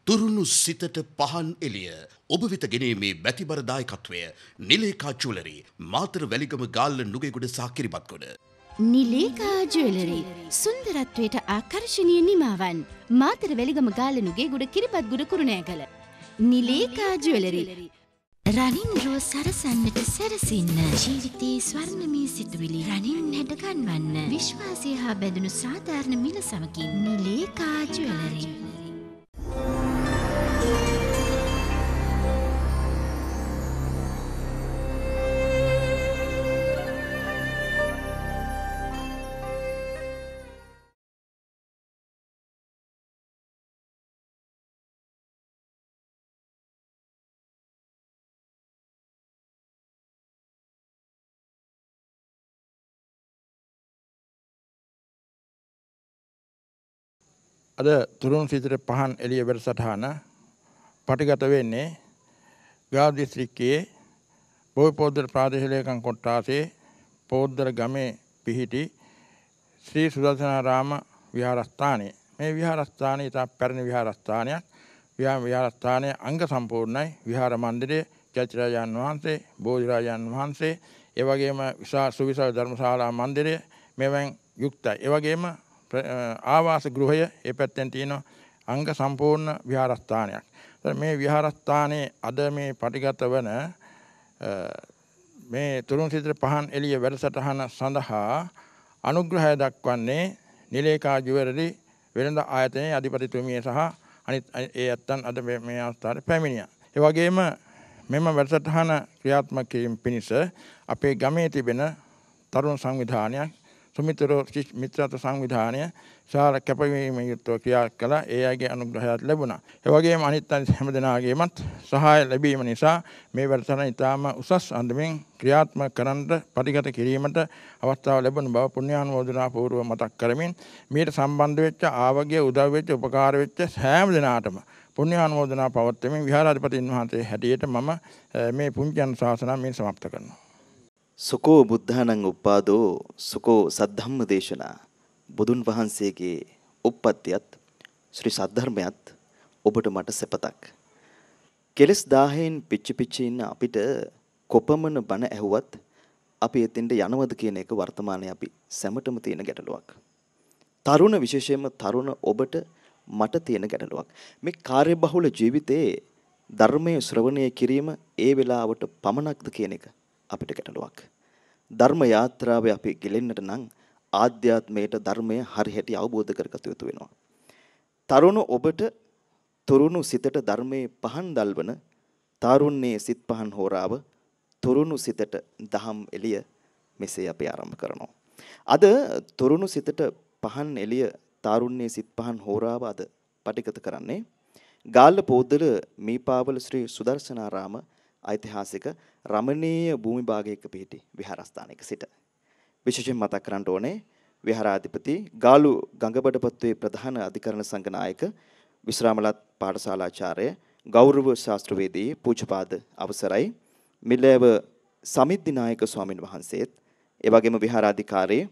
තුරුණු සිතට පහන් එළිය ඔබ වෙත ගෙනීමේ බැතිබර දායකත්වය නිලේකා ජුවලරි මාතර වැලිගම ගාල්ල නුගේගොඩ සහ Kiribathgoda. නිලේකා jewellery සුන්දරත්වයට ආකර්ශනීය නිමාවන් Matara Weligama Galle Nugegoda Kiribathgoda Kurunegala. නිලේකා jewellery රනින් raw සරසන්නට සැරසින්න ජීවිතයේ ස්වර්ණමය සිතුවිලි රනින් හැඩ ගන්වන්න විශ්වාසය හා බැඳුණු සාධාරණ මිල සමකින් නිලේකා ජුවලරි. අද තුරුණු සිතට පහන් එළිය වැඩසටහන පටිගත වෙන්නේ ගාව දිස්ත්‍රික්කයේ බෝපෝද්දර ප්‍රාදේශීය ලේකම් කොට්ටාසේ පෝද්දර ගමේ පිහිටි ශ්‍රී සුදර්ශනාරාම විහාරස්ථානයේ. මේ විහාරස්ථානය ඉතා පැරණි විහාරස්ථානයක්. විහාරස්ථානයේ අංග සම්පූර්ණයි. විහාර මන්දිරය, චෛත්‍යරාජයන් වහන්සේ, බෝධිරාජයන් වහන්සේ, ඒ වගේම සුවිශාල ධර්මශාලා මන්දිරය මෙවන් යුක්තයි. ඒ වගේම ආවාස ගෘහය ඒ පැත්තෙන් තියෙන අංග සම්පූර්ණ විහාරස්ථානයක්. මේ විහාරස්ථානයේ අද මේ පටිගත වන මේ තුරුණු සිතට පහන් එළිය වැඩසටහන සඳහා අනුග්‍රහය දක්වන්නේ නිලේකා ජුවලරි වෙළඳ ආයතනයේ අධිපතිතුමිය සහ අනිත් ඒ ඇත්තන් අද මේ අවස්ථාවේ පැමිණියා. ඒ වගේම මෙම වැඩසටහන ක්‍රියාත්මක කිරීම පිණිස අපේ ගමේ තිබෙන තරුණ සංවිධානයක් සුමිතරෝ මිත්‍රත්ව සංවිධානය සාර කැපවීමෙන් යුක්තව ක්‍රියා කළා. ඒ අයගේ අනුග්‍රහයත් ලැබුණා. ඒ වගේම අනිත් හැම දෙනාගේමත් සහාය ලැබීම නිසා මේ වැඩසටහන ඉතාම උසස් අන්දමින් ක්‍රියාත්මක කරන්නට පරිගත කිරීමට අවස්ථාව ලැබුණ බව පුණ්‍යානුමෝදනා පූර්ව මතක් කරමින් මීට සම්බන්ධ වෙච්ච ආවගේ උදව් වෙච්ච උපකාර වෙච්ච හැම දෙනාටම පුණ්‍යානුමෝදනා පවත්වමින් විහාරාධිපතින් වහන්සේ හැටියට මම මේ පුණ්‍ය අනුශාසනාව මේ සමාප්ත කරනවා. සුකෝ බුද්ධානං උපාදෝ සුකෝ සද්ධම්ම දේශනා. බුදුන් වහන්සේගේ උප්පත්තියත් ශ්‍රී සද්ධර්මයත් ඔබට මට සෙපතක්. කෙලස් 1000න් පිච්චි ඉන්න අපිට කොපමණ බණ ඇහුවත් අපි එතෙන්ට යනවද කියන එක වර්තමානයේ අපි සැමටම තියෙන ගැටලුවක්. තරුණ විශේෂයෙන්ම තරුණ ඔබට මට තියෙන ගැටලුවක්. මේ කාර්යබහුල ජීවිතයේ ධර්මයේ ශ්‍රවණය කිරීම ඒ වෙලාවට පමණක්ද කියන එක අපිට ගැටලුවක්. ධර්ම යාත්‍රාවේ අපි ගෙලෙන්නට නම් ආධ්‍යාත්මයට ධර්මය හරිහැටි අවබෝධ කරගත යුතු වෙනවා. තරුණ ඔබට තුරුණු සිතට ධර්මයේ පහන් දල්වන තාරුණ්‍යයේ සිත් පහන් හෝරාව තුරුණු සිතට දහම් එළිය මෙසේ අපි ආරම්භ කරනවා. අද තුරුණු සිතට පහන් එළිය තාරුණ්‍යයේ සිත් පහන් හෝරාව අද පටිගත කරන්නේ ගාල්ල පොද්දල මීපාවල ශ්‍රී සුදර්ශනාරාම ඓතිහාසික රමණීය භූමි භාගයක පිහිටි විහාරස්ථානයක සිට. විශේෂයෙන් මතක් කරන්න ඕනේ විහාරාධිපති ගාලු ගංගබඩපත්තුවේ ප්‍රධාන අධිකරණ සංඝ නායක විශ්‍රාමලත් පාඨශාලාචාර්ය ගෞරව ශාස්ත්‍රවේදී පූජ්‍යපාද අවසරයි මිලෑව සමිද්දි නායක ස්වාමින් වහන්සේත් ඒ වගේම විහාරාධිකාරී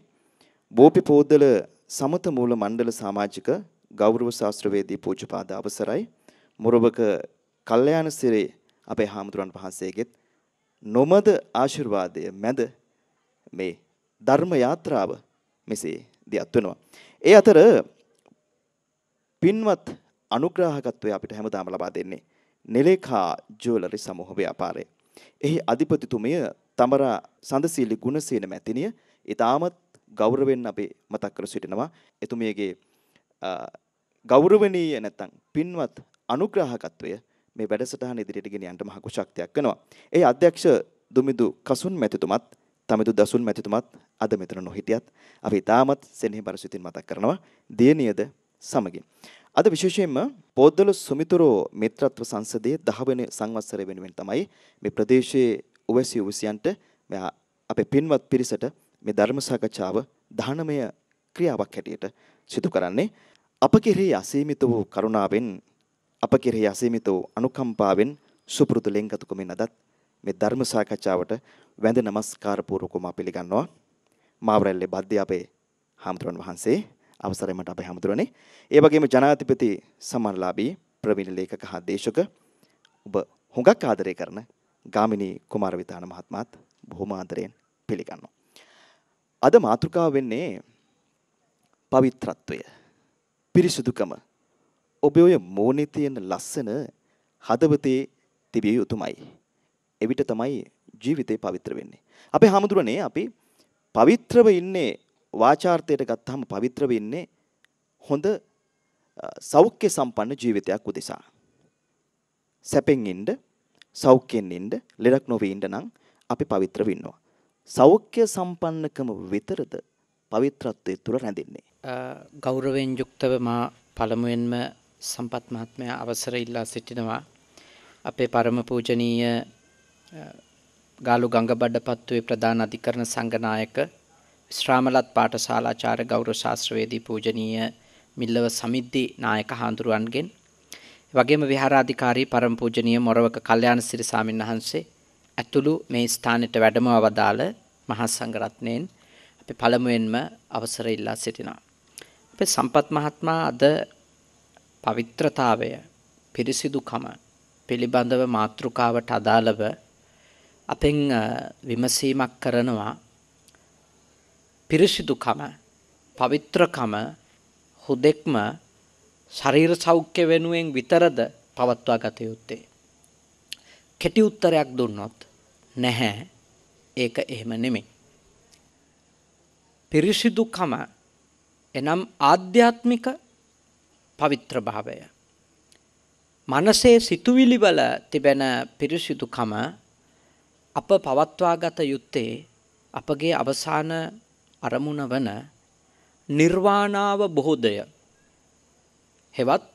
බෝපිපෝද්දල සමත මූල මණ්ඩල සමාජික ගෞරව ශාස්ත්‍රවේදී පූජ්‍යපාද අවසරයි මුරබක කල්යාණ සිරේ අපේ හාමුදුරන් වහන්සේගෙත් නොමද ආශිර්වාදය මැද මේ ධර්ම යාත්‍රාව මෙසේ දියත් වෙනවා. ඒ අතර පින්වත් අනුග්‍රහකත්වය අපිට හැමදාම ලබා දෙන්නේ නිලේකා ජුවලරි සමූහ ව්‍යාපාරය. එහි අධිපතිතුමිය තමරා සඳසීලි ගුණසේන මැතිණිය ඊටමත් ගෞරවයෙන් අපි මතක් කර සිටිනවා. එතුමියගේ ගෞරවණීය නැත්නම් පින්වත් අනුග්‍රහකත්වය මේ වැඩසටහන ඉදිරියට ගෙන යන්න මහ කුශක්තියක් වෙනවා. ඒ අධ්‍යක්ෂ දුමිදු කසුන් මැතිතුමත් තමිදු දසුන් මැතිතුමත් අද මෙතන නොහිටියත් අපි තාමත් සෙනෙහබර සිතින් මතක් කරනවා දියණියද සමගින්. අද විශේෂයෙන්ම පොද්දල සුමිතුරෝ මිත්‍රත්ව සංසදයේ 10 වෙනි සංවත්සරය වෙනුවෙන් තමයි මේ ප්‍රදේශයේ උවැසි උවැසියන්ට අපේ පින්වත් පිරිසට මේ ධර්ම සාකච්ඡාව 19 ක්‍රියාවක් හැටියට සිදු කරන්නේ. අප කෙරෙහි අසීමිත වූ කරුණාවෙන් අප කෙරෙහි අසීමිත වූ අනුකම්පාවෙන් සුපුරුදු ලෙන්ගතුකමින් අදත් මේ ධර්ම සාකච්ඡාවට වැඳ නමස්කාර පූර්වකව පිළිගන්නවා. මාවරැල්ලේ බද්දේ අපේ හාමුදුරන් වහන්සේ අවසරයි මට අපේ හාමුදුරනේ. ඒ වගේම ජනාධිපති සම්මානලාභී ප්‍රවීණ ලේඛක හා දේශක ඔබ හුඟක් ආදරය කරන ගාමිණී කුමාරවිතාන මහත්මයාත් බොහොම ආදරයෙන් පිළිගන්නවා. අද මාතෘකාව වෙන්නේ පවිත්‍රත්වය, පිරිසුදුකම. ඔබේ ඔය මෝනේ තියෙන ලස්සන හදවතේ තිබිය යුතුමයි. එවිට තමයි ජීවිතේ පවිත්‍ර වෙන්නේ. අපේ හැමදෙරනේ අපි පවිත්‍රව ඉන්නේ වාචාර්ථයට ගත්තාම පවිත්‍රව ඉන්නේ හොඳ සෞඛ්‍ය සම්පන්න ජීවිතයක් උදෙසා. සැපෙන් ඉන්න, සෞඛ්‍යෙන් ඉන්න, ලෙඩක් නොවී ඉන්න නම් අපි පවිත්‍රව ඉන්නවා. සෞඛ්‍ය සම්පන්නකම විතරද පවිත්‍රත්වයේ තුල රැඳෙන්නේ. ගෞරවයෙන් යුක්තව මා පළමුවෙන්ම සම්පත් මහත්මයා අවසර ඉල්ලා සිටිනවා. අපේ පරම පූජනීය ගාලු ගංගබඩපත්තුවේ ප්‍රධාන අධිකරණ සංඝනායක ශ්‍රාමලත් පාඨශාලාචාර්ය ගෞරව ශාස්ත්‍රවේදී පූජනීය මිල්ලව සමිද්දි නායක හාමුදුරුවන්ගෙන් වගේම විහාරාධිකාරී පරම පූජනීය මොරවක කල්යාණ සිරි ස්වාමීන් වහන්සේ ඇතුළු මේ ස්ථානෙට වැඩමව වදාළ මහා සංඝරත්නයෙන් අපි පළමුවෙන්ම අවසර ඉල්ලා සිටිනවා. අපේ සම්පත් මහත්මයා අද පවිත්‍රතාවය, පිරිසිදුකම පිළිබඳව මාතෘකාවට අදාළව අපෙන් විමසීමක් කරනවා. පිරිසිදුකම, පවිත්‍රකම හුදෙක්ම ශරීර සෞඛ්‍ය වෙනුවෙන් විතරද පවත්වා ගත යුත්තේ? කෙටි උත්තරයක් දුන්නොත් නැහැ, ඒක එහෙම නෙමෙයි. පිරිසිදුකම එනම් ආධ්‍යාත්මික පවිත්‍ර භාවය, මනසේ සිතුවිලි වල තිබෙන පිරිසිදුකම අප පවත්වා ගත යුත්තේ අපගේ අවසාන අරමුණ වන නිර්වාණාවබෝධය හෙවත්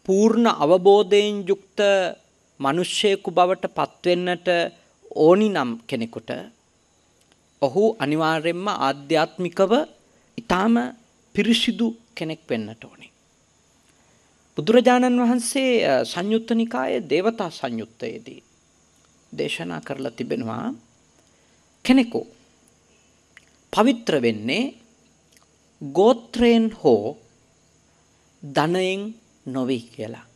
පූර්ණ අවබෝධයෙන් යුක්ත මිනිසෙකු බවට පත්වෙන්නට ඕනි නම් කෙනෙකුට ඔහු අනිවාර්යෙන්ම ආධ්‍යාත්මිකව ඊටාම පිරිසිදු කෙනෙක් වෙන්නට ඕනේ. බුදුරජාණන් වහන්සේ සංයුත්ත නිකායේ දේවතා සංයුත්තයේදී දේශනා කරලා තිබෙනවා කෙනෙකු පවිත්‍ර වෙන්නේ ගෝත්‍රයෙන් හෝ ධනයෙන් නොවේ කියලා.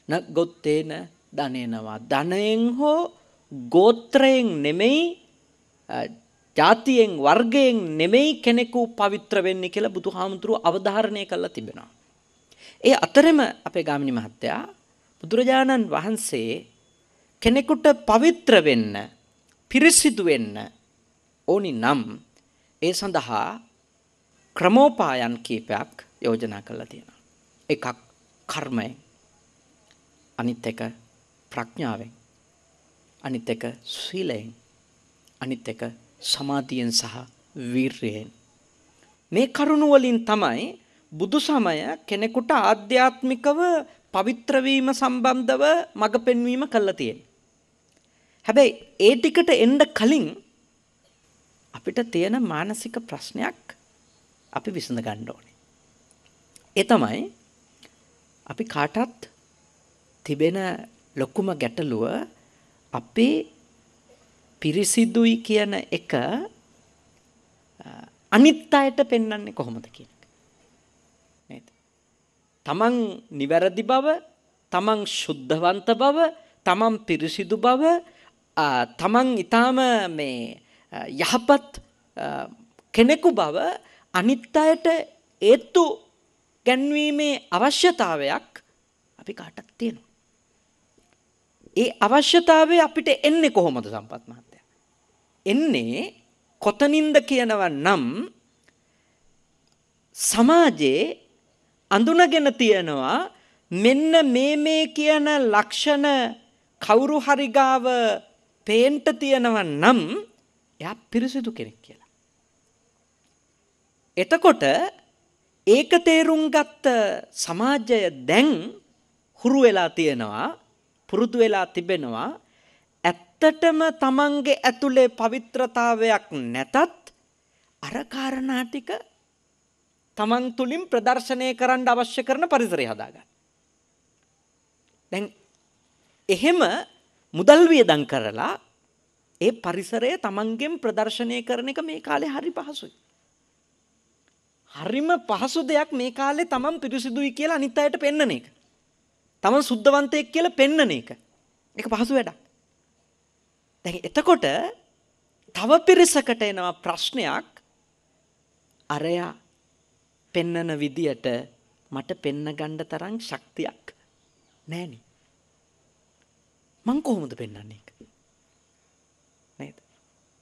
න ගොත්තේන ධනේනවා. ධනයෙන් හෝ ගෝත්‍රයෙන් නෙමෙයි, ජාතියෙන් වර්ගයෙන් නෙමෙයි කෙනෙකු පවිත්‍ර වෙන්නේ කියලා බුදුහාමුදුරුවෝ අවධාරණය කරලා තිබෙනවා. ඒ අතරම අපේ ගාමිණී මහත්තයා බුදුරජාණන් වහන්සේ කෙනෙකුට පවිත්‍ර වෙන්න, පිරිසිදු වෙන්න ඕනි නම් ඒ සඳහා ක්‍රමෝපායන් කීපයක් යෝජනා කරලා තියෙනවා. එකක් කර්මයෙන්, අනිත් එක ප්‍රඥාවෙන්, අනිත් එක සීලයෙන්, අනිත් එක සමාධියෙන් සහ වීර්යයෙන්. මේ කරුණ වලින් තමයි බුදු සමය කෙනෙකුට ආධ්‍යාත්මිකව පවිත්‍ර වීම සම්බන්ධව මඟ පෙන්වීම කළා තියෙන්නේ. හැබැයි ඒ ටිකට එන්න කලින් අපිට තියෙන මානසික ප්‍රශ්නයක් අපි විසඳ ගන්න ඕනේ. ඒ තමයි අපි කාටත් තිබෙන ලොකුම ගැටලුව අපි පිරිසිදුයි කියන එක අනිත් අයට පෙන්වන්නේ කොහොමද කියන එක. නේද? තමන් නිවැරදි බව, තමන් සුද්ධවන්ත බව, තමන් පිරිසිදු බව, තමන් ඊටාම මේ යහපත් කෙනෙකු බව අනිත් අයට ඒත්තු ගැන්වීමේ අවශ්‍යතාවයක් අපි කාටත් තියෙනවා. ඒ අවශ්‍යතාවය අපිට එන්නේ කොහොමද සම්පත් මහත්තයා? එන්නේ කොතනින්ද කියනවා නම් සමාජයේ අඳුනගෙන තියනවා මෙන්න මේ කියන ලක්ෂණ කවුරු හරි ගාව පේන්ට තියනවා නම් එයා පිරිසිදු කෙනෙක් කියලා. එතකොට ඒක තේරුම් ගත්ත සමාජය දැන් හුරු වෙලා තියෙනවා, පුරුදු වෙලා තිබෙනවා ඇත්තටම තමන්ගේ ඇතුලේ පවිත්‍රතාවයක් නැතත් අර කාරණා ටික තමන් තුලින් ප්‍රදර්ශනය කරන්න අවශ්‍ය කරන පරිසරය හදාගන්න. දැන් එහෙම මුදල් වියදම් කරලා ඒ පරිසරය තමන්ගෙන් ප්‍රදර්ශනය කරන එක මේ කාලේ හරි පහසුයි. හරිම පහසු දෙයක් මේ කාලේ තමන් පිරිසිදුයි කියලා අනිත් අයට පෙන්නන එක. තමන් සුද්ධවන්තයෙක් කියලා පෙන්නන එක. ඒක පහසු වැඩක්. දැන් එතකොට තව පිරිසකට එනවා ප්‍රශ්නයක්. අරයා පෙන්නන විදියට මට පෙන්න ගන්න තරම් ශක්තියක් නැහනේ. මං කොහොමද පෙන්වන්නේ ඒක? නේද?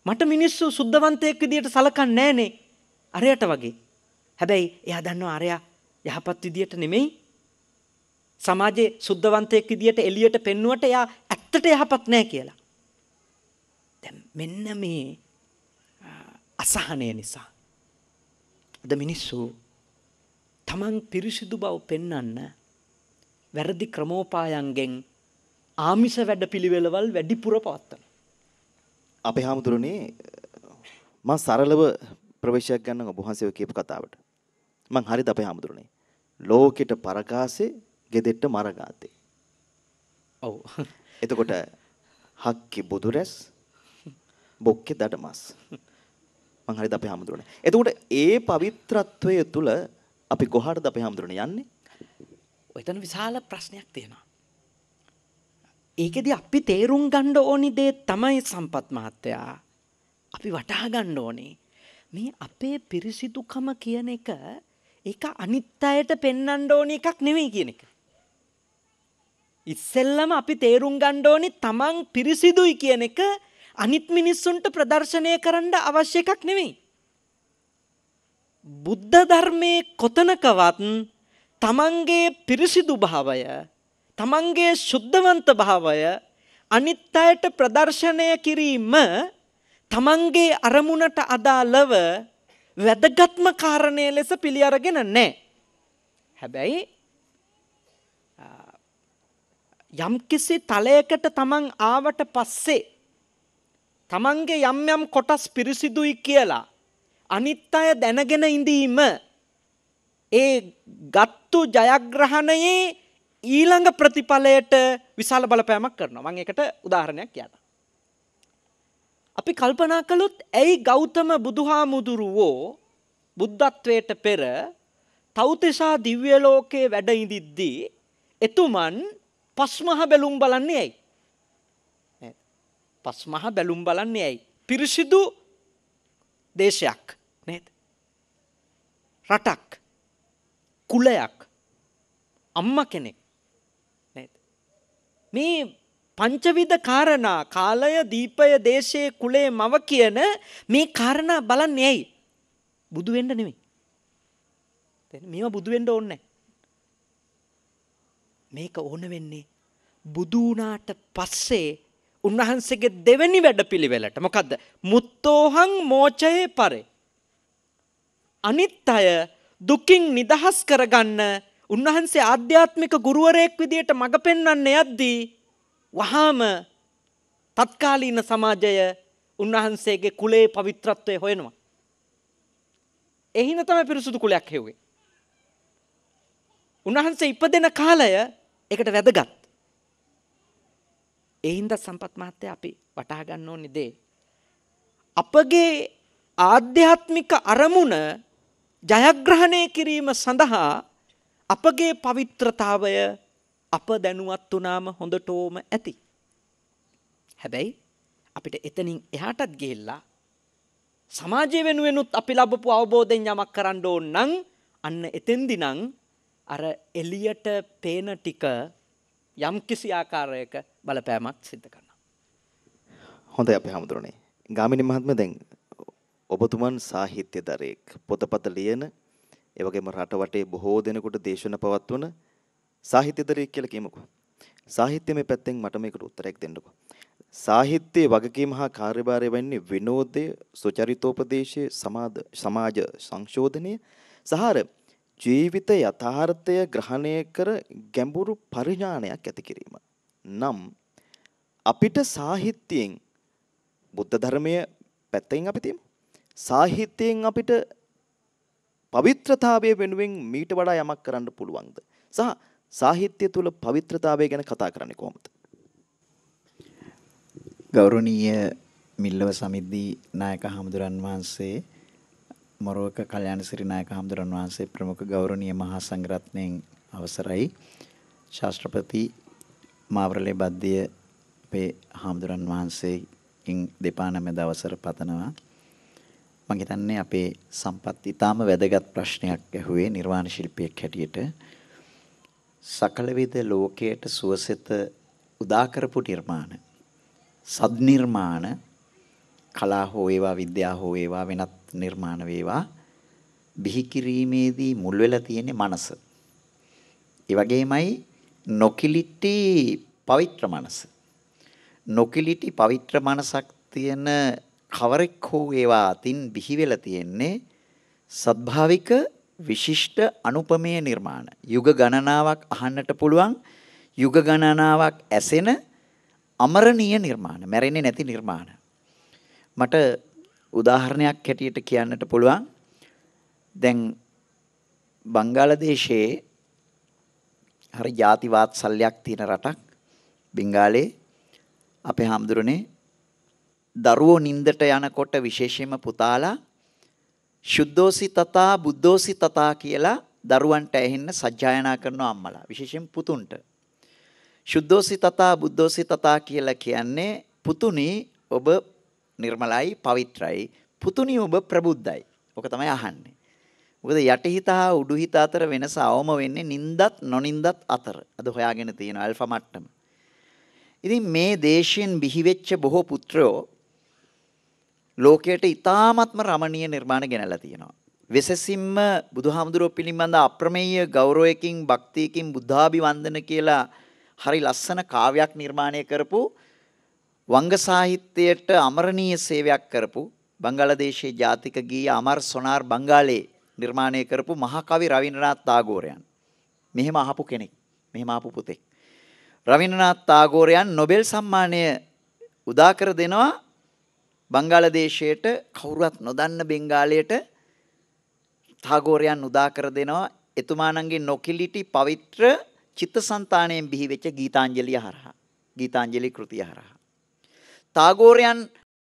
මට මිනිස්සු සුද්ධවන්තයෙක් විදියට සලකන්නේ නැහනේ. අරයට වගේ. හැබැයි එයා දන්නවා අරයා යහපත් විදියට නෙමෙයි. සමාජයේ සුද්ධවන්තයෙක් විදියට එළියට පෙන්නුවට එයා ඇත්තට යහපත් නැහැ කියලා. දැන් මෙන්න මේ අසහනය නිසා අද මිනිස්සු තමන් පිරිසිදු බව පෙන්වන්න වැරදි ක්‍රමෝපායන්ගෙන් ආමිෂ වැඩපිළිවෙළවල් වැඩිපුර පවත්වනවා. අපේ හාමුදුරනේ මම සරලව ප්‍රවේශයක් ගන්න ඔබ වහන්සේ කියපු කතාවට. මං හරිද අපේ හාමුදුරනේ? ලෝකෙට පරකාසේ ගෙදෙට්ට මරගාතේ. ඔව්. එතකොට හක්කි බුදුරැස් බොක්කේ දඩමස්. මං හරිද අපේ හාමුදුරනේ? එතකොට ඒ පවිත්‍රත්වය තුල අපි කොහාටද අපේ හාමුදුරනේ යන්නේ? ඔයතන විශාල ප්‍රශ්නයක් තියෙනවා. ඒකෙදි අපි තේරුම් ගන්න ඕනි දේ තමයි සම්පත් මහත්තයා. අපි වටහා ගන්න ඕනේ මේ අපේ පිරිසිදුකම කියන එක ඒක අනිත් අයට පෙන්වන්න ඕනි එකක් නෙවෙයි කියන එක. ඉස්සෙල්ලම අපි තේරුම් ගන්න ඕනි තමන් පිරිසිදුයි කියන එක අනිත් මිනිස්සුන්ට ප්‍රදර්ශනය කරන්න අවශ්‍ය එකක් නෙවෙයි. බුද්ධ ධර්මයේ කොතනකවත් තමන්ගේ පිරිසිදු භාවය තමන්ගේ ශුද්ධවන්ත භාවය අනිත් අයට ප්‍රදර්ශනය කිරීම තමන්ගේ අරමුණට අදාළව වැදගත්ම කාරණය ලෙස පිළි අරගෙන නැහැ. හැබැයි යම්කිසි තලයකට තමන් ආවට පස්සේ තමන්ගේ යම් යම් කොටස් පිරිසිදුයි කියලා අනිත් අය දැනගෙන ඉඳීම ඒ ගත්තු ජයග්‍රහණයේ ඊළඟ ප්‍රතිඵලයට විශාල බලපෑමක් කරනවා. මම ඒකට උදාහරණයක් කියන්නම්. අපි කල්පනා කළොත් ඇයි ගෞතම බුදුහාමුදුරුවෝ බුද්ධත්වයට පෙර තව්තිසා දිව්‍ය ලෝකයේ වැඩ ඉඳිද්දී එතුමන් පස්මහ බැලුම් බලන්නේ ඇයි? පස්මහ බැලුම් බලන්නේ ඇයි? පිරිසිදු දේශයක් නේද? රටක් කුලයක් අම්මා කෙනෙක් නේද? මේ පංචවිධ කාරණා කාලය දීපය දේශයේ කුලයේ මව කියන මේ කාරණා බලන්නේ ඇයි? බුදු වෙන්න නෙමෙයි. මේවා බුදු වෙන්න ඕනේ නැහැ. මේක ඕන වෙන්නේ බුදු වුණාට පස්සේ උන්වහන්සේගේ දෙවෙනි වැඩපිළිවෙලට. මොකද්ද? මුත්තෝහං මෝචයේ පරේ. අනිත් අය දුකින් නිදහස් කරගන්න උන්වහන්සේ ආධ්‍යාත්මික ගුරුවරයෙක් විදියට මඟ පෙන්වන්න යද්දී වහාම තත්කාලීන සමාජය උන්වහන්සේගේ කුලයේ පවිත්‍රත්වය හොයනවා. එහින තමයි පිරිසුදු කුලයක් හෙව්වේ. උන්වහන්සේ ඉපදෙන කාලය ඒකට වැදගත්. ඒ හින්දා සම්පත් මහත්තයා අපි වටහා ගන්න ඕනේ දේ අපගේ ආධ්‍යාත්මික අරමුණ ජයග්‍රහණය කිරීම සඳහා අපගේ පවිත්‍රතාවය අප දැනුවත් වුණාම හොඳටම ඇති. හැබැයි අපිට එතනින් එහාටත් ගිහිල්ලා සමාජය වෙනුවෙනුත් අපි ලැබපු අවබෝධයෙන් යමක් කරන්න ඕන නම් අන්න එතෙන්දි නම් අර එළියට පේන ටික යම් කිසි ආකාරයක බලපෑමක් සිද්ධ කරනවා. හොඳයි අපේ හැමදෙරෝනේ. ගාමිණී මහත්මයා දැන් ඔබතුමන් සාහිත්‍යදරයෙක් පොතපත ලියන ඒ වගේම රට වටේ බොහෝ දෙනෙකුට දේශන පවත්වන සාහිත්‍යදරයෙක් කියලා කියමුකෝ. සාහිත්‍යමය පැත්තෙන් මට මේකට උත්තරයක් දෙන්නකෝ. සාහිත්‍යයේ වගකීම හා කාර්යභාරය වෙන්නේ විනෝදය, සුචරිතෝපදේශය, සමාජ සංශෝධනය සහ ජීවිත යථාර්ථය ග්‍රහණය කර ගැඹුරු පරිඥානයක් ඇති කිරීම. නම් අපිට සාහිත්‍යයෙන් බුද්ධ ධර්මයේ පැත්තෙන් අපි තියමු. සාහිත්‍යයෙන් අපිට පවිත්‍රතාවය වෙනුවෙන් මීට වඩා යමක් කරන්න පුළුවන්ද? සහ සාහිත්‍ය තුල පවිත්‍රතාවය ගැන කතා කරන්නේ කොහොමද? ගෞරවනීය මිල්ලව සමිද්දී නායක හමුදුරන් වහන්සේ, මොරවක කල්‍යාණ සිරි නායක හමුදුරන් වහන්සේ, ප්‍රමුඛ ගෞරවනීය මහා සංඝරත්නයන් අවසරයි. ශාස්ත්‍රපති මාවරලේ බද්දිය අපේ හාමුදුරන් වහන්සේකින් දෙපා නමද අවසර පතනවා. මම හිතන්නේ අපේ සම්පත් ඊටාම වැදගත් ප්‍රශ්නයක් ඇහුවේ නිර්වාණ ශිල්පියෙක් හැටියට. සකල විද ලෝකයට සුවසෙත උදා කරපු නිර්මාණ සද් නිර්මාණ කලා හෝ වේවා විද්‍යාව හෝ වේවා වෙනත් නිර්මාණ වේවා බිහි කිරීමේදී මුල් වෙලා තියෙන්නේ මනස. ඒ වගේමයි නොකිලිටි පවිත්‍ර මනස. නොකිලිටි පවිත්‍ර මනසක් තියෙන කවරෙක් හෝ ඒවා අතින් බිහි වෙලා තියෙන්නේ සද්භාවික විශිෂ්ට අනුපමේය නිර්මාණ. යුග ගණනාවක් අහන්නට පුළුවන්, යුග ගණනාවක් ඇසෙන අමරණීය නිර්මාණ, මැරෙන්නේ නැති නිර්මාණ. මට උදාහරණයක් හැටියට කියන්නට පුළුවන්. දැන් බංග්ලාදේශයේ හරි ಜಾති වාත්සල්‍යයක් තියෙන රටක් බෙන්ගාලේ. අපේ හැමදෙරෝනේ දරුවෝ නින්දට යනකොට විශේෂයෙන්ම පුතාලා ශුද්ධෝසි තථා බුද්ධෝසි තථා කියලා දරුවන්ට ඇහෙන්න සජ්ජායනා කරනවා අම්මලා, විශේෂයෙන් පුතුන්ට. ශුද්ධෝසි තථා බුද්ධෝසි තථා කියලා කියන්නේ පුතුනි ඔබ නිර්මලයි පවිත්‍රයි, පුතුනි ඔබ ප්‍රබුද්ධයි. ඔක තමයි අහන්නේ. මොකද යටිහිත හා උඩුහිත අතර වෙනස අවම වෙන්නේ නින්දත් නොනින්දත් අතර. අද හොයාගෙන තියෙන අල්ෆා මට්ටම. ඉතින් මේ දේශයෙන් බිහිවෙච්ච බොහෝ පුත්‍රයෝ ලෝකයට ඊ타ත්ම රමණීය නිර්මාණ ගෙනලා තියෙනවා. විශේෂයෙන්ම බුදුහාමුදුරුවෝ පිළිබඳ අප්‍රමේය ගෞරවයකින් භක්තියකින් බුද්ධාභිවන්දන කියලා හරි ලස්සන කාව්‍යයක් නිර්මාණය කරපු වංග සාහිත්‍යයට අමරණීය සේවයක් කරපු බංග්ලාදේශයේ ජාතික ගීය අමර් සොනාර් බංගාලේ නිර්මාණය කරපු මහා කවි රවීන්ද්‍රනාත් tagorයන්. මෙහෙම අහපු කෙනෙක්, මෙහෙම ආපු පුතෙක්. රවීන්ද්‍රනාත් tagorයන් නොබෙල් සම්මානය උදා කර දෙනවා බංග්ලාදේශයට. කවුරුවත් නොදන්න බෙන්ගාලයට tagorයන් උදා කර දෙනවා එතුමාණන්ගේ නොකිලිටි පවිත්‍ර චිත්තසංතානයෙන් බිහි වෙච්ච ගීතාංජලිය හරහා, ගීතාංජලි කෘතිය හරහා. tagorයන්